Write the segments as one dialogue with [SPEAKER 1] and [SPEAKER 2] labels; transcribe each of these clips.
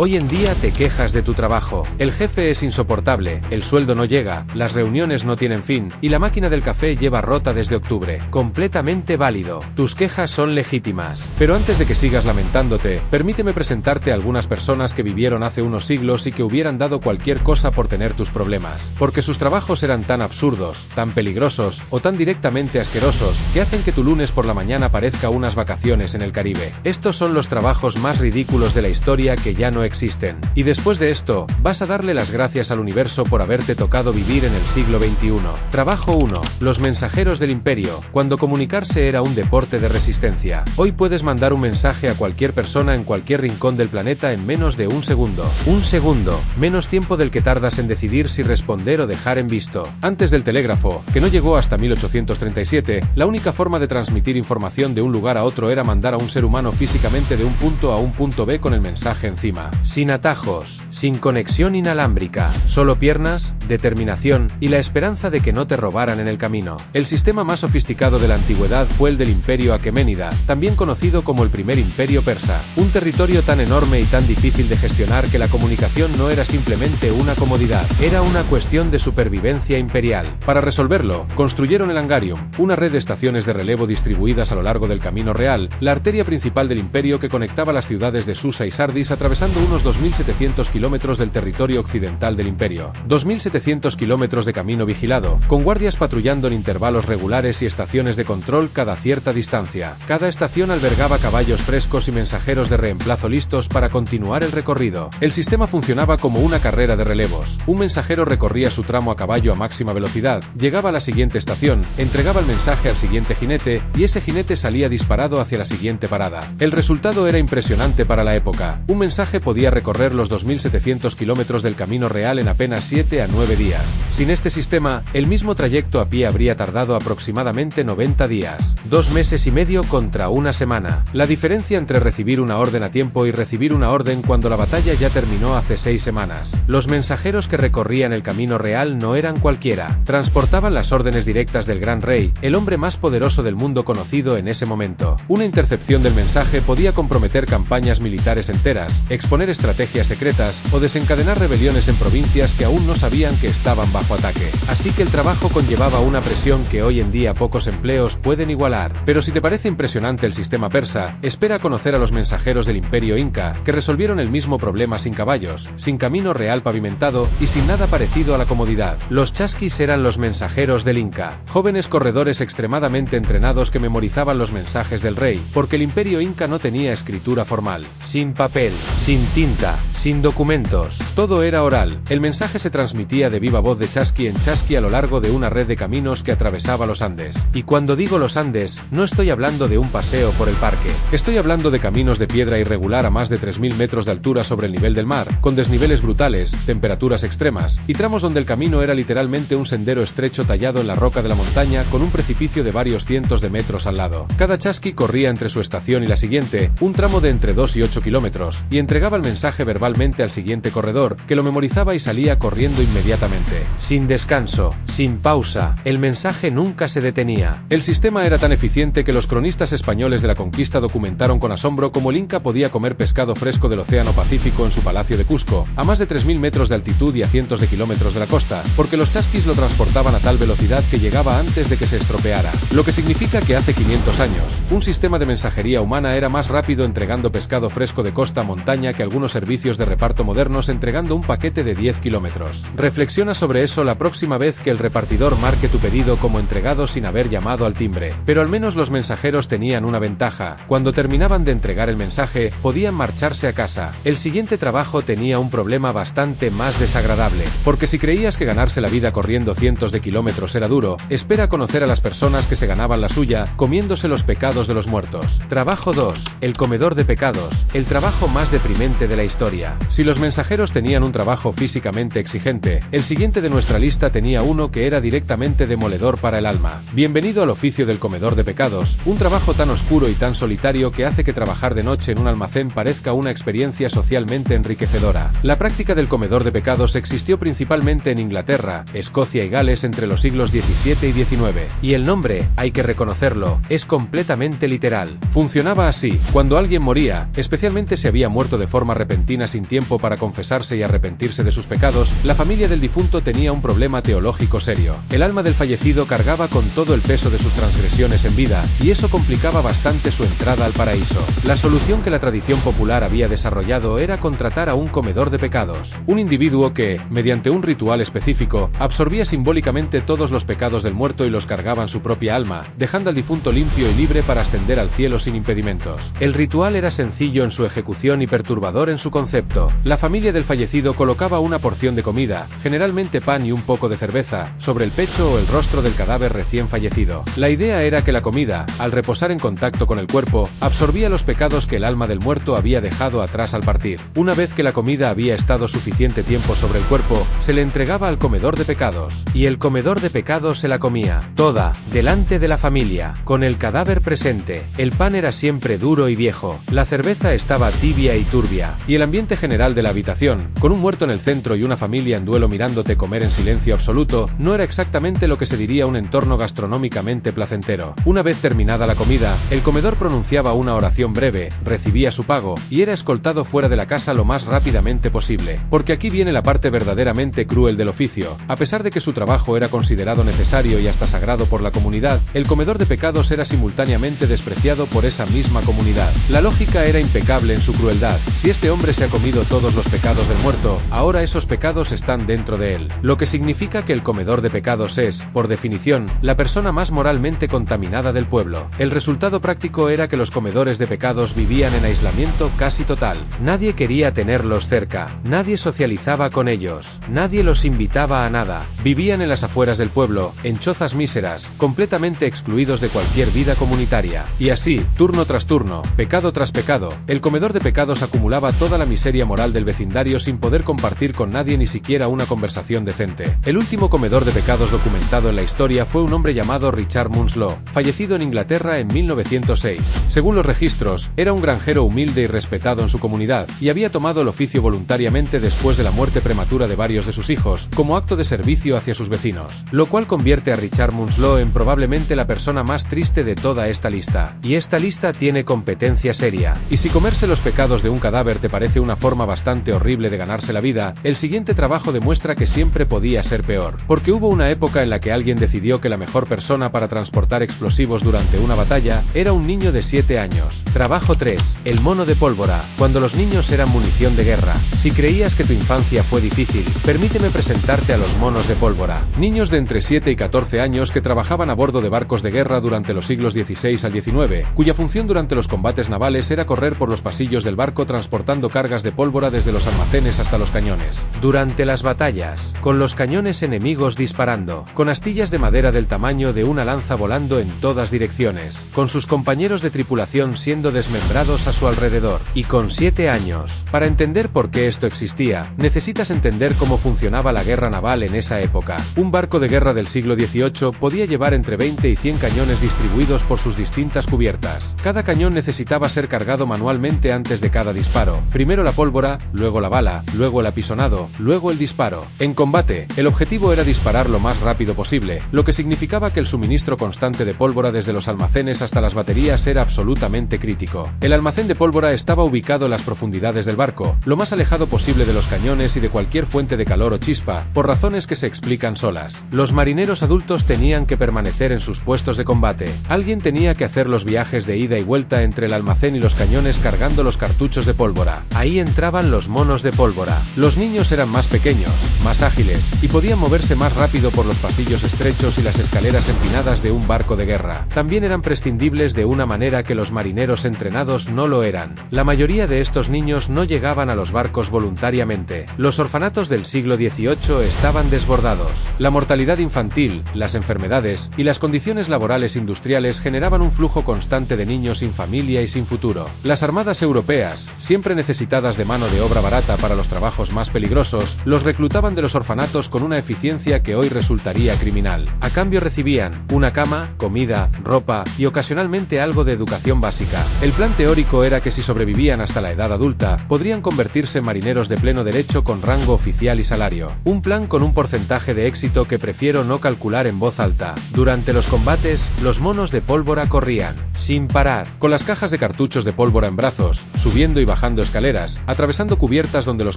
[SPEAKER 1] Hoy en día te quejas de tu trabajo, el jefe es insoportable, el sueldo no llega, las reuniones no tienen fin, y la máquina del café lleva rota desde octubre. Completamente válido. Tus quejas son legítimas. Pero antes de que sigas lamentándote, permíteme presentarte a algunas personas que vivieron hace unos siglos y que hubieran dado cualquier cosa por tener tus problemas. Porque sus trabajos eran tan absurdos, tan peligrosos, o tan directamente asquerosos, que hacen que tu lunes por la mañana parezca unas vacaciones en el Caribe. Estos son los trabajos más ridículos de la historia que ya no existen. Y después de esto, vas a darle las gracias al universo por haberte tocado vivir en el siglo XXI. Trabajo 1. Los mensajeros del imperio. Cuando comunicarse era un deporte de resistencia. Hoy puedes mandar un mensaje a cualquier persona en cualquier rincón del planeta en menos de un segundo. Un segundo. Menos tiempo del que tardas en decidir si responder o dejar en visto. Antes del telégrafo, que no llegó hasta 1837, la única forma de transmitir información de un lugar a otro era mandar a un ser humano físicamente de un punto a un punto B con el mensaje encima. Sin atajos, sin conexión inalámbrica, solo piernas, determinación y la esperanza de que no te robaran en el camino. El sistema más sofisticado de la antigüedad fue el del Imperio Aqueménida, también conocido como el primer imperio persa. Un territorio tan enorme y tan difícil de gestionar que la comunicación no era simplemente una comodidad, era una cuestión de supervivencia imperial. Para resolverlo, construyeron el Angarium, una red de estaciones de relevo distribuidas a lo largo del Camino Real, la arteria principal del imperio que conectaba las ciudades de Susa y Sardis atravesando unos 2.700 kilómetros del territorio occidental del imperio. 2.700 kilómetros de camino vigilado, con guardias patrullando en intervalos regulares y estaciones de control cada cierta distancia. Cada estación albergaba caballos frescos y mensajeros de reemplazo listos para continuar el recorrido. El sistema funcionaba como una carrera de relevos. Un mensajero recorría su tramo a caballo a máxima velocidad, llegaba a la siguiente estación, entregaba el mensaje al siguiente jinete, y ese jinete salía disparado hacia la siguiente parada. El resultado era impresionante para la época. Un mensaje podía recorrer los 2.700 kilómetros del Camino Real en apenas 7 a 9 días. Sin este sistema, el mismo trayecto a pie habría tardado aproximadamente 90 días. 2 meses y medio contra una semana. La diferencia entre recibir una orden a tiempo y recibir una orden cuando la batalla ya terminó hace 6 semanas. Los mensajeros que recorrían el Camino Real no eran cualquiera. Transportaban las órdenes directas del Gran Rey, el hombre más poderoso del mundo conocido en ese momento. Una intercepción del mensaje podía comprometer campañas militares enteras, exponer estrategias secretas o desencadenar rebeliones en provincias que aún no sabían que estaban bajo ataque. Así que el trabajo conllevaba una presión que hoy en día pocos empleos pueden igualar. Pero si te parece impresionante el sistema persa, espera a conocer a los mensajeros del Imperio Inca, que resolvieron el mismo problema sin caballos, sin camino real pavimentado y sin nada parecido a la comodidad. Los chasquis eran los mensajeros del Inca, jóvenes corredores extremadamente entrenados que memorizaban los mensajes del rey, porque el Imperio Inca no tenía escritura formal, sin papel, sin tinta, sin documentos, todo era oral. El mensaje se transmitía de viva voz de chasqui en chasqui a lo largo de una red de caminos que atravesaba los Andes. Y cuando digo los Andes, no estoy hablando de un paseo por el parque. Estoy hablando de caminos de piedra irregular a más de 3.000 metros de altura sobre el nivel del mar, con desniveles brutales, temperaturas extremas, y tramos donde el camino era literalmente un sendero estrecho tallado en la roca de la montaña con un precipicio de varios cientos de metros al lado. Cada chasqui corría entre su estación y la siguiente, un tramo de entre 2 y 8 kilómetros, y entregaba el mensaje verbalmente al siguiente corredor, que lo memorizaba y salía corriendo inmediatamente. Sin descanso, sin pausa, el mensaje nunca se detenía. El sistema era tan eficiente que los cronistas españoles de la conquista documentaron con asombro cómo el Inca podía comer pescado fresco del Océano Pacífico en su palacio de Cusco, a más de 3.000 metros de altitud y a cientos de kilómetros de la costa, porque los chasquis lo transportaban a tal velocidad que llegaba antes de que se estropeara. Lo que significa que hace 500 años, un sistema de mensajería humana era más rápido entregando pescado fresco de costa a montaña que algunos servicios de reparto modernos entregando un paquete de 10 kilómetros. Reflexiona sobre eso la próxima vez que el repartidor marque tu pedido como entregado sin haber llamado al timbre. Pero al menos los mensajeros tenían una ventaja: cuando terminaban de entregar el mensaje, podían marcharse a casa. El siguiente trabajo tenía un problema bastante más desagradable, porque si creías que ganarse la vida corriendo cientos de kilómetros era duro, espera a conocer a las personas que se ganaban la suya comiéndose los pecados de los muertos. Trabajo 2. El comedor de pecados, el trabajo más deprimente de la historia. Si los mensajeros tenían un trabajo físicamente exigente, el siguiente de nuestra lista tenía uno que era directamente demoledor para el alma. Bienvenido al oficio del comedor de pecados, un trabajo tan oscuro y tan solitario que hace que trabajar de noche en un almacén parezca una experiencia socialmente enriquecedora. La práctica del comedor de pecados existió principalmente en Inglaterra, Escocia y Gales entre los siglos XVII y XIX, y el nombre, hay que reconocerlo, es completamente literal. Funcionaba así: cuando alguien moría, especialmente si había muerto de forma repentina sin sin tiempo para confesarse y arrepentirse de sus pecados, la familia del difunto tenía un problema teológico serio. El alma del fallecido cargaba con todo el peso de sus transgresiones en vida, y eso complicaba bastante su entrada al paraíso. La solución que la tradición popular había desarrollado era contratar a un comedor de pecados, un individuo que, mediante un ritual específico, absorbía simbólicamente todos los pecados del muerto y los cargaba en su propia alma, dejando al difunto limpio y libre para ascender al cielo sin impedimentos. El ritual era sencillo en su ejecución y perturbador en su concepto. La familia del fallecido colocaba una porción de comida, generalmente pan y un poco de cerveza, sobre el pecho o el rostro del cadáver recién fallecido. La idea era que la comida, al reposar en contacto con el cuerpo, absorbía los pecados que el alma del muerto había dejado atrás al partir. Una vez que la comida había estado suficiente tiempo sobre el cuerpo, se le entregaba al comedor de pecados, y el comedor de pecados se la comía, toda, delante de la familia, con el cadáver presente. El pan era siempre duro y viejo, la cerveza estaba tibia y turbia, y el ambiente general de la habitación, con un muerto en el centro y una familia en duelo mirándote comer en silencio absoluto, no era exactamente lo que se diría un entorno gastronómicamente placentero. Una vez terminada la comida, el comedor pronunciaba una oración breve, recibía su pago, y era escoltado fuera de la casa lo más rápidamente posible. Porque aquí viene la parte verdaderamente cruel del oficio. A pesar de que su trabajo era considerado necesario y hasta sagrado por la comunidad, el comedor de pecados era simultáneamente despreciado por esa misma comunidad. La lógica era impecable en su crueldad. Si este hombre se ha comido todos los pecados del muerto, ahora esos pecados están dentro de él. Lo que significa que el comedor de pecados es, por definición, la persona más moralmente contaminada del pueblo. El resultado práctico era que los comedores de pecados vivían en aislamiento casi total. Nadie quería tenerlos cerca, nadie socializaba con ellos, nadie los invitaba a nada. Vivían en las afueras del pueblo, en chozas míseras, completamente excluidos de cualquier vida comunitaria. Y así, turno tras turno, pecado tras pecado, el comedor de pecados acumulaba toda la miseria moral del vecindario sin poder compartir con nadie ni siquiera una conversación decente. El último comedor de pecados documentado en la historia fue un hombre llamado Richard Munslow, fallecido en Inglaterra en 1906. Según los registros, era un granjero humilde y respetado en su comunidad, y había tomado el oficio voluntariamente después de la muerte prematura de varios de sus hijos, como acto de servicio hacia sus vecinos. Lo cual convierte a Richard Munslow en probablemente la persona más triste de toda esta lista. Y esta lista tiene competencia seria. Y si comerse los pecados de un cadáver te parece una forma bastante horrible de ganarse la vida, el siguiente trabajo demuestra que siempre podía ser peor. Porque hubo una época en la que alguien decidió que la mejor persona para transportar explosivos durante una batalla era un niño de 7 años. Trabajo 3. El mono de pólvora. Cuando los niños eran munición de guerra. Si creías que tu infancia fue difícil, permíteme presentarte a los monos de pólvora. Niños de entre 7 y 14 años que trabajaban a bordo de barcos de guerra durante los siglos XVI al XIX, cuya función durante los combates navales era correr por los pasillos del barco transportando cargas de pólvora desde los almacenes hasta los cañones. Durante las batallas, con los cañones enemigos disparando, con astillas de madera del tamaño de una lanza volando en todas direcciones, con sus compañeros de tripulación siendo desmembrados a su alrededor, y con 7 años. Para entender por qué esto existía, necesitas entender cómo funcionaba la guerra naval en esa época. Un barco de guerra del siglo XVIII podía llevar entre 20 y 100 cañones distribuidos por sus distintas cubiertas. Cada cañón necesitaba ser cargado manualmente antes de cada disparo. Primero la pólvora, luego la bala, luego el apisonado, luego el disparo. En combate, el objetivo era disparar lo más rápido posible, lo que significaba que el suministro constante de pólvora desde los almacenes hasta las baterías era absolutamente crítico. El almacén de pólvora estaba ubicado en las profundidades del barco, lo más alejado posible de los cañones y de cualquier fuente de calor o chispa, por razones que se explican solas. Los marineros adultos tenían que permanecer en sus puestos de combate. Alguien tenía que hacer los viajes de ida y vuelta entre el almacén y los cañones cargando los cartuchos de pólvora. Ahí entraban los monos de pólvora. Los niños eran más pequeños, más ágiles, y podían moverse más rápido por los pasillos estrechos y las escaleras empinadas de un barco de guerra. También eran prescindibles de una manera que los marineros entrenados no lo eran. La mayoría de estos niños no llegaban a los barcos voluntariamente. Los orfanatos del siglo XVIII estaban desbordados. La mortalidad infantil, las enfermedades y las condiciones laborales industriales generaban un flujo constante de niños sin familia y sin futuro. Las armadas europeas, siempre necesitadas de mano de obra barata para los trabajos más peligrosos, los reclutaban de los orfanatos con una eficiencia que hoy resultaría criminal. A cambio recibían una cama, comida, ropa y ocasionalmente algo de educación básica. El plan teórico era que si sobrevivían hasta la edad adulta, podrían convertirse en marineros de pleno derecho con rango oficial y salario. Un plan con un porcentaje de éxito que prefiero no calcular en voz alta. Durante los combates, los monos de pólvora corrían, sin parar, con las cajas de cartuchos de pólvora en brazos, subiendo y bajando escaleras, atravesando cubiertas donde los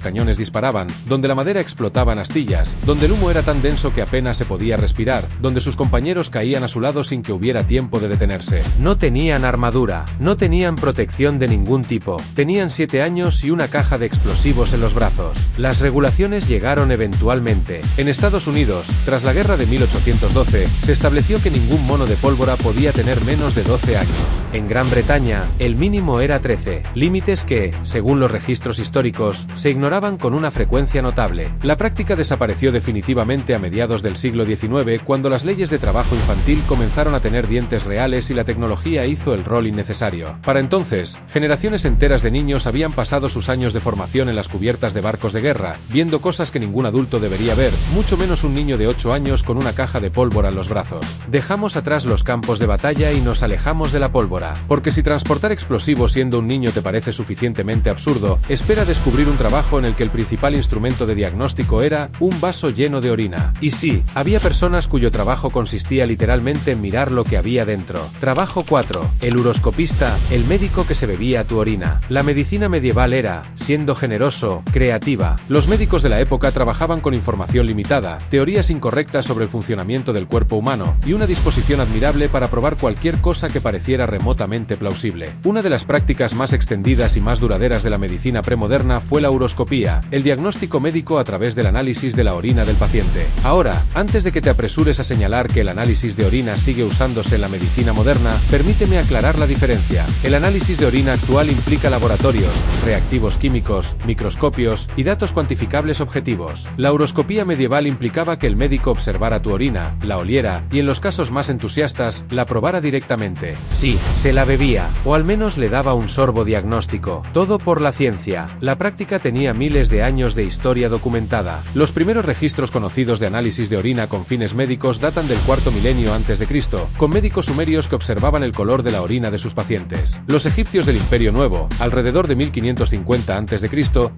[SPEAKER 1] cañones disparaban, donde la madera explotaba en astillas, donde el humo era tan denso que apenas se podía respirar, donde sus compañeros caían a su lado sin que hubiera tiempo de detenerse. No tenían armadura, no tenían protección de ningún tipo, tenían 7 años y una caja de explosivos en los brazos. Las regulaciones llegaron eventualmente. En Estados Unidos, tras la guerra de 1812, se estableció que ningún mono de pólvora podía tener menos de 12 años. En Gran Bretaña, el mínimo era 13, límites que, según los registros históricos, se ignoraban con una frecuencia notable. La práctica desapareció definitivamente a mediados del siglo XIX, cuando las leyes de trabajo infantil comenzaron a tener dientes reales y la tecnología hizo el rol innecesario. Para entonces, generaciones enteras de niños habían pasado sus años de formación en las cubiertas de barcos de guerra, viendo cosas que ningún adulto debería ver, mucho menos un niño de 8 años con una caja de pólvora en los brazos. Dejamos atrás los campos de batalla y nos alejamos de la pólvora, porque si transportar explosivos siendo un niño te parece suficientemente absurdo, espera descubrir un trabajo en el que el principal instrumento de diagnóstico era un vaso lleno de orina. Y sí, había personas cuyo trabajo consistía literalmente en mirar lo que había dentro. Trabajo 4. El uroscopista, el médico que se bebía tu orina. La medicina medieval era, siendo generoso, creativa. Los médicos de la época trabajaban con información limitada, teorías incorrectas sobre el funcionamiento del cuerpo humano, y una disposición admirable para probar cualquier cosa que pareciera remotamente plausible. Una de las prácticas más extendidas y más duraderas de la medicina premoderna fue la uroscopía, el diagnóstico médico a través del análisis de la orina del paciente. Ahora, antes de que te apresures a señalar que el análisis de orina sigue usándose en la medicina moderna, permíteme aclarar la diferencia. El análisis de orina actual implica laboratorios, reactivos químicos, microscopios y datos cuantificables objetivos. La uroscopía medieval implicaba que el médico observara tu orina, la oliera y, en los casos más entusiastas, la probara directamente. Sí, se la bebía, o al menos le daba un sorbo diagnóstico. Todo por la ciencia. La práctica tenía miles de años de historia documentada. Los primeros registros conocidos de análisis de orina con fines médicos datan del cuarto milenio antes de Cristo, con médicos sumerios que observaban el color de la orina de sus pacientes. Los egipcios del Imperio Nuevo, alrededor de 1550 a.C.,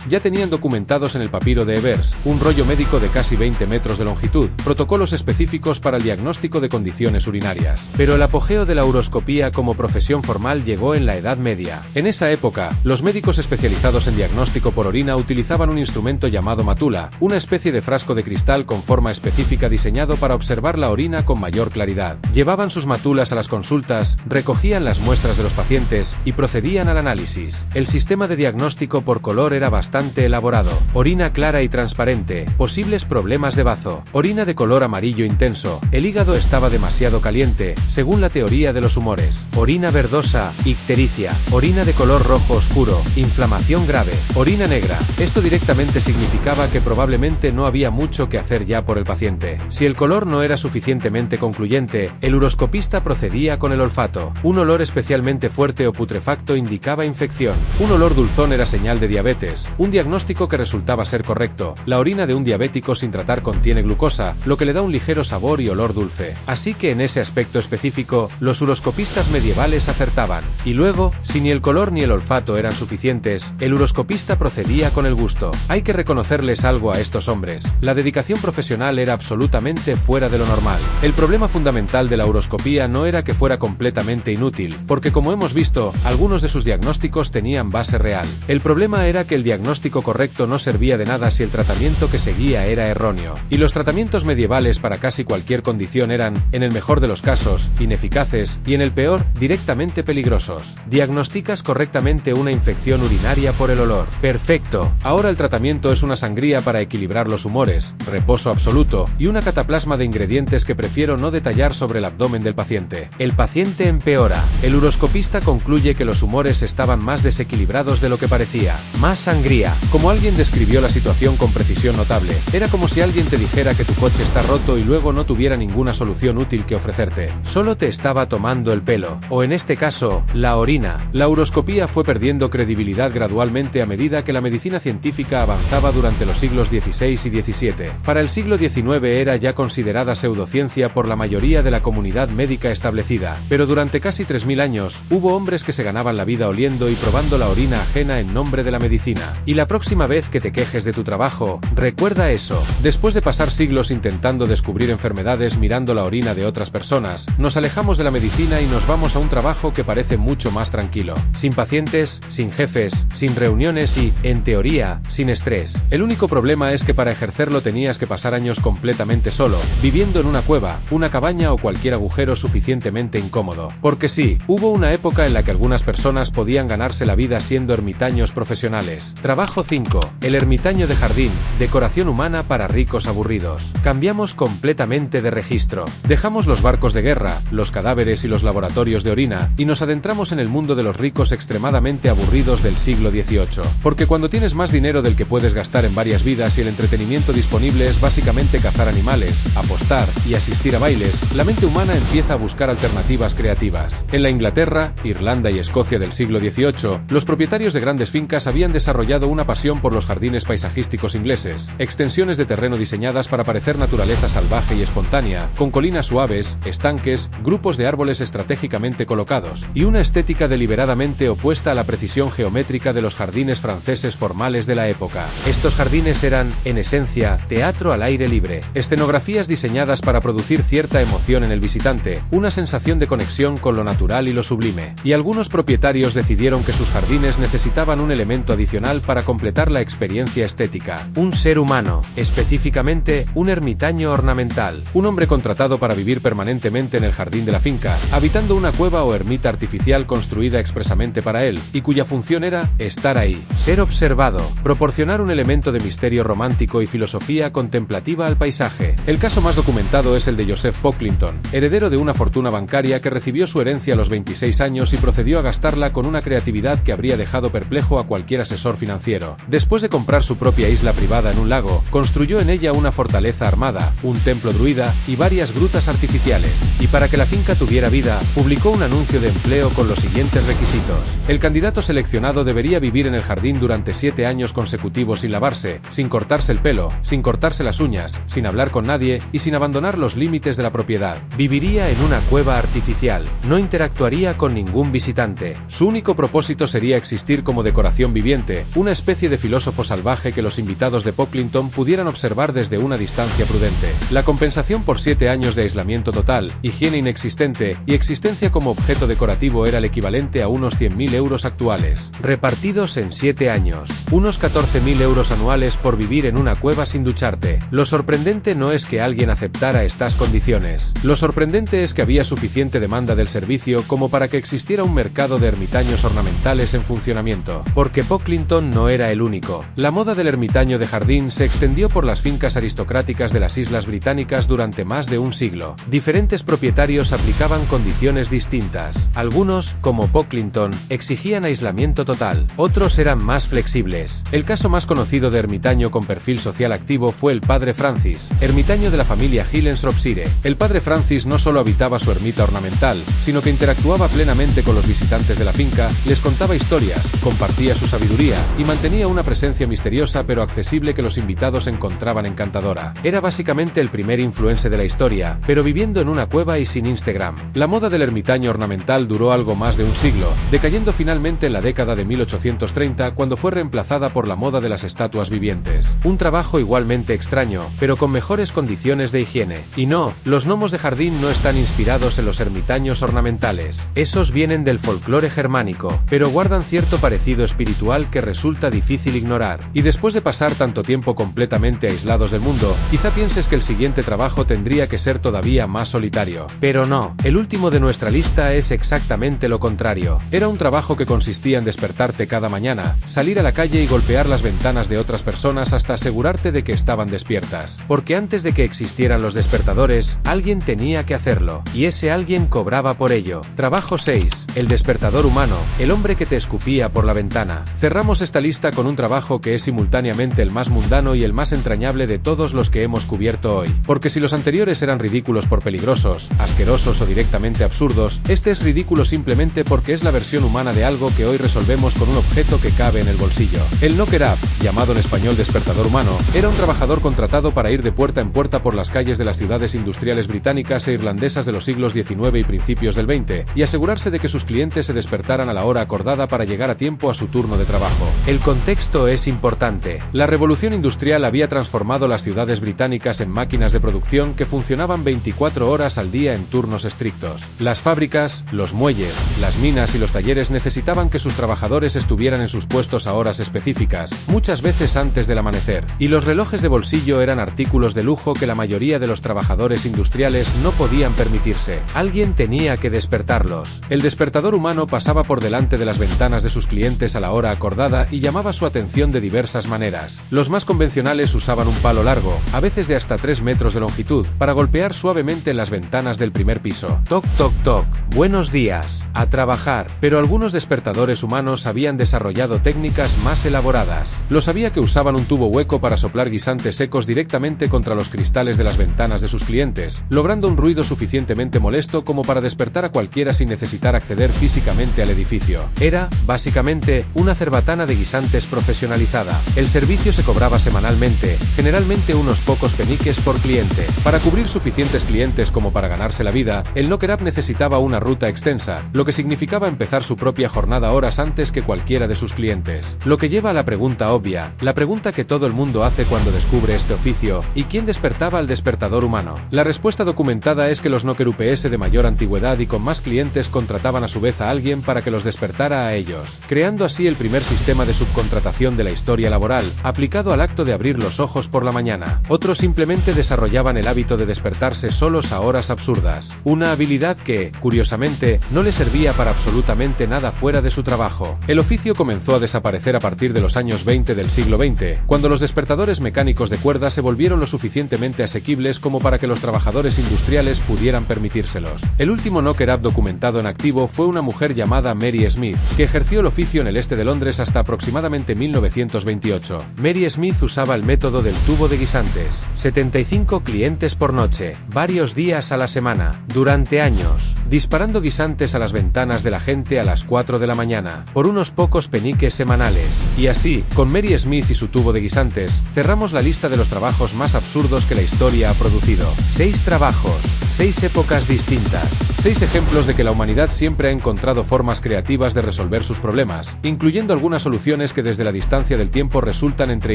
[SPEAKER 1] ya tenían documentados en el papiro de Ebers, un rollo médico de casi 20 metros de longitud, protocolos específicos para el diagnóstico de condiciones urinarias. Pero el apogeo de la uroscopía como profesión formal llegó en la Edad Media. En esa época, los médicos especializados en diagnóstico por orina utilizaban un instrumento llamado matula, una especie de frasco de cristal con forma específica diseñado para observar la orina con mayor claridad. Llevaban sus matulas a las consultas, recogían las muestras de los pacientes y procedían al análisis. El sistema de diagnóstico por color era bastante elaborado. Orina clara y transparente, posibles problemas de bazo. Orina de color amarillo intenso, el hígado estaba demasiado caliente, según la teoría de los humores. Orina verdosa, ictericia. Orina de color rojo oscuro, inflamación grave. Orina negra. Esto directamente significaba que probablemente no había mucho que hacer ya por el paciente. Si el color no era suficientemente concluyente, el uroscopista procedía con el olfato. Un olor especialmente fuerte o putrefacto indicaba infección. Un olor dulzón era señal de diabetes, un diagnóstico que resultaba ser correcto. La orina de un diabético sin tratar contiene glucosa, lo que le da un ligero sabor y olor dulce. Así que en ese aspecto específico, los uroscopistas medievales acertaban. Y luego, si ni el color ni el olfato eran suficientes, el uroscopista procedía con el gusto. Hay que reconocerles algo a estos hombres. La dedicación profesional era absolutamente fuera de lo normal. El problema fundamental de la uroscopía no era que fuera completamente inútil, porque como hemos visto, algunos de sus diagnósticos tenían base real. El problema era que el diagnóstico correcto no servía de nada si el tratamiento que seguía era erróneo. Y los tratamientos medievales para casi cualquier condición eran, en el mejor de los casos, ineficaces y en el peor, directamente peligrosos. Diagnosticas correctamente una infección urinaria por el olor. Perfecto. Ahora el tratamiento es una sangría para equilibrar los humores, reposo absoluto y una cataplasma de ingredientes que prefiero no detallar sobre el abdomen del paciente. El paciente empeora. El uroscopista concluye que los humores estaban más desequilibrados de lo que parecía. Más sangría. Como alguien describió la situación con precisión notable, era como si alguien te dijera que tu coche está roto y luego no tuviera ninguna solución útil que ofrecerte. Solo te estaba tomando el pelo. O en este caso, la orina. La uroscopía fue perdiendo credibilidad gradualmente a medida que la medicina científica avanzaba durante los siglos XVI y XVII. Para el siglo XIX era ya considerada pseudociencia por la mayoría de la comunidad médica establecida, pero durante casi 3000 años, hubo hombres que se ganaban la vida oliendo y probando la orina ajena en nombre de la medicina. Y la próxima vez que te quejes de tu trabajo, recuerda eso. Después de pasar siglos intentando descubrir enfermedades mirando la orina de otras personas, nos alejamos de la medicina y nos vamos a un trabajo que parece mucho más tranquilo. Sin pacientes, sin jefes, sin reuniones y, en teoría, sin estrés. El único problema es que para ejercerlo tenías que pasar años completamente solo, viviendo en una cueva, una cabaña o cualquier agujero suficientemente incómodo. Porque sí, hubo una época en la que algunas personas podían ganarse la vida siendo ermitaños profesionales. Trabajo 5. El ermitaño de jardín, decoración humana para ricos aburridos. Cambiamos completamente de registro. Dejamos los barcos de guerra, los cadáveres y los laboratorios de orina, y nos adentramos en el mundo de los ricos extremadamente aburridos del siglo XVIII. Porque cuando tienes más dinero del que puedes gastar en varias vidas y el entretenimiento disponible es básicamente cazar animales, apostar y asistir a bailes, la mente humana empieza a buscar alternativas creativas. En la Inglaterra, Irlanda y Escocia del siglo XVIII, los propietarios de grandes fincas habían desarrollado una pasión por los jardines paisajísticos ingleses, extensiones de terreno diseñadas para parecer naturaleza salvaje y espontánea, con colinas suaves, estanques, grupos de árboles estratégicamente colocados, y una estética deliberadamente opuesta a la precisión geométrica de los jardines franceses formales de la época. Estos jardines eran, en esencia, teatro al aire libre, escenografías diseñadas para producir cierta emoción en el visitante, una sensación de conexión con lo natural y lo sublime, y algunos propietarios decidieron que sus jardines necesitaban un elemento adicional para completar la experiencia estética, un ser humano, específicamente, un ermitaño ornamental, un hombre contratado para vivir permanentemente en el jardín de la finca, habitando una cueva o ermita artificial construida expresamente para él, y cuya función era estar ahí, ser observado, proporcionar un elemento de misterio romántico y filosofía contemplativa al paisaje. El caso más documentado es el de Joseph Pocklington, heredero de una fortuna bancaria que recibió su herencia a los 26 años y procedió a gastarla con una creatividad que habría dejado perplejo a cualquier asesor financiero. Después de comprar su propia isla privada en un lago, construyó en ella una fortaleza armada, un templo druida y varias grutas artificiales. Y para que la finca tuviera vida, publicó un anuncio de empleo con los siguientes requisitos. El candidato seleccionado debería vivir en el jardín durante 7 años consecutivos sin lavarse, sin cortarse el pelo, sin cortarse las uñas, sin hablar con nadie y sin abandonar los límites de la propiedad. Viviría en una cueva artificial, no interactuaría con ningún visitante. Su único propósito sería existir como decoración viviente, una especie de filósofo salvaje que los invitados de Pocklington pudieran observar desde una distancia prudente. La compensación por 7 años de aislamiento total, higiene inexistente y existencia como objeto decorativo era el equivalente a unos 100.000 euros actuales, repartidos en 7 años, unos 14.000 euros anuales por vivir en una cueva sin ducharte. Lo sorprendente no es que alguien aceptara estas condiciones. Lo sorprendente es que había suficiente demanda del servicio como para que existiera un mercado de ermitaños ornamentales en funcionamiento. Porque Pocklington no era el único. La moda del ermitaño de jardín se extendió por las fincas aristocráticas de las Islas Británicas durante más de un siglo. Diferentes propietarios aplicaban condiciones distintas. Algunos, como Pocklington, exigían aislamiento total. Otros eran más flexibles. El caso más conocido de ermitaño con perfil social activo fue el padre Francis, ermitaño de la familia Hill en Shropshire. El padre Francis no solo habitaba su ermita ornamental, sino que interactuaba plenamente con los visitantes de la finca, les contaba historias, compartía su sabiduría y mantenía una presencia misteriosa pero accesible que los invitados encontraban encantadora. Era básicamente el primer influencer de la historia, pero viviendo en una cueva y sin Instagram. La moda del ermitaño ornamental duró algo más de un siglo, decayendo finalmente en la década de 1830 cuando fue reemplazada por la moda de las estatuas vivientes. Un trabajo igualmente extraño, pero con mejores condiciones de higiene. Y no, los gnomos de jardín no están inspirados en los ermitaños ornamentales. Esos vienen del folclore germánico, pero guardan cierto parecido espiritual que resulta difícil ignorar. Y después de pasar tanto tiempo completamente aislados del mundo, quizá pienses que el siguiente trabajo tendría que ser todavía más solitario. Pero no, el último de nuestra lista es exactamente lo contrario. Era un trabajo que consistía en despertarte cada mañana, salir a la calle y golpear las ventanas de otras personas hasta asegurarte de que estaban despiertas. Porque antes de que existieran los despertadores, alguien tenía que hacerlo, y ese alguien cobraba por ello. Trabajo 6. El despertador humano, el hombre que te escupía por la ventana. Cerramos esta lista con un trabajo que es simultáneamente el más mundano y el más entrañable de todos los que hemos cubierto hoy. Porque si los anteriores eran ridículos por peligrosos, asquerosos o directamente absurdos, este es ridículo simplemente porque es la versión humana de algo que hoy resolvemos con un objeto que cabe en el bolsillo. El knocker-up, llamado en español despertador humano, era un trabajador contratado para ir de puerta en puerta por las calles de las ciudades industriales británicas e irlandesas de los siglos XIX y principios del XX, y asegurarse de que sus clientes se despertaran a la hora acordada para llegar a tiempo a su turno de trabajo. El contexto es importante. La revolución industrial había transformado las ciudades británicas en máquinas de producción que funcionaban 24 horas al día en turnos estrictos. Las fábricas, los muelles, las minas y los talleres necesitaban que sus trabajadores estuvieran estuvieran en sus puestos a horas específicas, muchas veces antes del amanecer, y los relojes de bolsillo eran artículos de lujo que la mayoría de los trabajadores industriales no podían permitirse. Alguien tenía que despertarlos. El despertador humano pasaba por delante de las ventanas de sus clientes a la hora acordada y llamaba su atención de diversas maneras. Los más convencionales usaban un palo largo, a veces de hasta 3 metros de longitud, para golpear suavemente en las ventanas del primer piso. Toc, toc, toc. Buenos días. A trabajar. Pero algunos despertadores humanos habían desarrollado técnicas más elaboradas. Lo sabía que usaban un tubo hueco para soplar guisantes secos directamente contra los cristales de las ventanas de sus clientes, logrando un ruido suficientemente molesto como para despertar a cualquiera sin necesitar acceder físicamente al edificio. Era, básicamente, una cerbatana de guisantes profesionalizada. El servicio se cobraba semanalmente, generalmente unos pocos peniques por cliente. Para cubrir suficientes clientes como para ganarse la vida, el Knocker Up necesitaba una ruta extensa, lo que significaba empezar su propia jornada horas antes que cualquiera de sus clientes. Lo que lleva a la pregunta obvia, la pregunta que todo el mundo hace cuando descubre este oficio: ¿y quién despertaba al despertador humano? La respuesta documentada es que los Knocker UPS de mayor antigüedad y con más clientes contrataban a su vez a alguien para que los despertara a ellos, creando así el primer sistema de subcontratación de la historia laboral, aplicado al acto de abrir los ojos por la mañana. Otros simplemente desarrollaban el hábito de despertarse solos a horas absurdas, una habilidad que, curiosamente, no les servía para absolutamente nada fuera de su trabajo. El oficio comenzó a desaparecer a partir de los años 20 del siglo XX, cuando los despertadores mecánicos de cuerda se volvieron lo suficientemente asequibles como para que los trabajadores industriales pudieran permitírselos. El último Knocker Up documentado en activo fue una mujer llamada Mary Smith, que ejerció el oficio en el este de Londres hasta aproximadamente 1928. Mary Smith usaba el método del tubo de guisantes. 75 clientes por noche, varios días a la semana, durante años, disparando guisantes a las ventanas de la gente a las 4 de la mañana, por unos pocos peniques semanales. Y así, con Mary Smith y su tubo de guisantes, cerramos la lista de los trabajos más absurdos que la historia ha producido. 6 trabajos, 6 épocas distintas, 6 ejemplos de que la humanidad siempre ha encontrado formas creativas de resolver sus problemas, incluyendo algunas soluciones que desde la distancia del tiempo resultan entre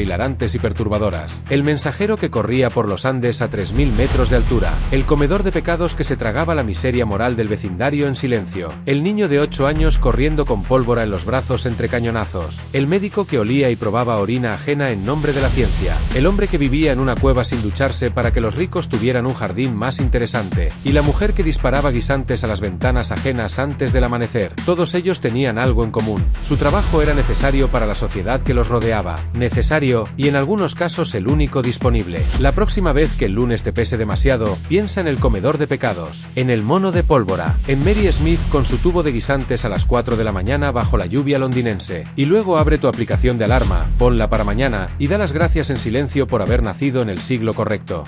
[SPEAKER 1] hilarantes y perturbadoras. El mensajero que corría por los Andes a 3000 metros de altura, el comedor de pecados que se tragaba la miseria moral del vecindario en silencio, el niño de 8 años corriendo con pólvora en los brazos entre cañonazos, el médico que olía y probaba orina ajena en nombre de la ciencia, el hombre que vivía en una cueva sin ducharse para que los ricos tuvieran un jardín más interesante, y la mujer que disparaba guisantes a las ventanas ajenas antes del amanecer. Todos ellos tenían algo en común: su trabajo era necesario para la sociedad que los rodeaba, necesario, y en algunos casos el único disponible. La próxima vez que el lunes te pese demasiado, piensa en el comedor de pecados, en el mono de pólvora, en Mary Smith con su tubo de guisantes a las 4 de la mañana bajo la lluvia londinense, y luego abre tu aplicación de alarma, ponla para mañana, y da las gracias en silencio por haber nacido en el siglo correcto.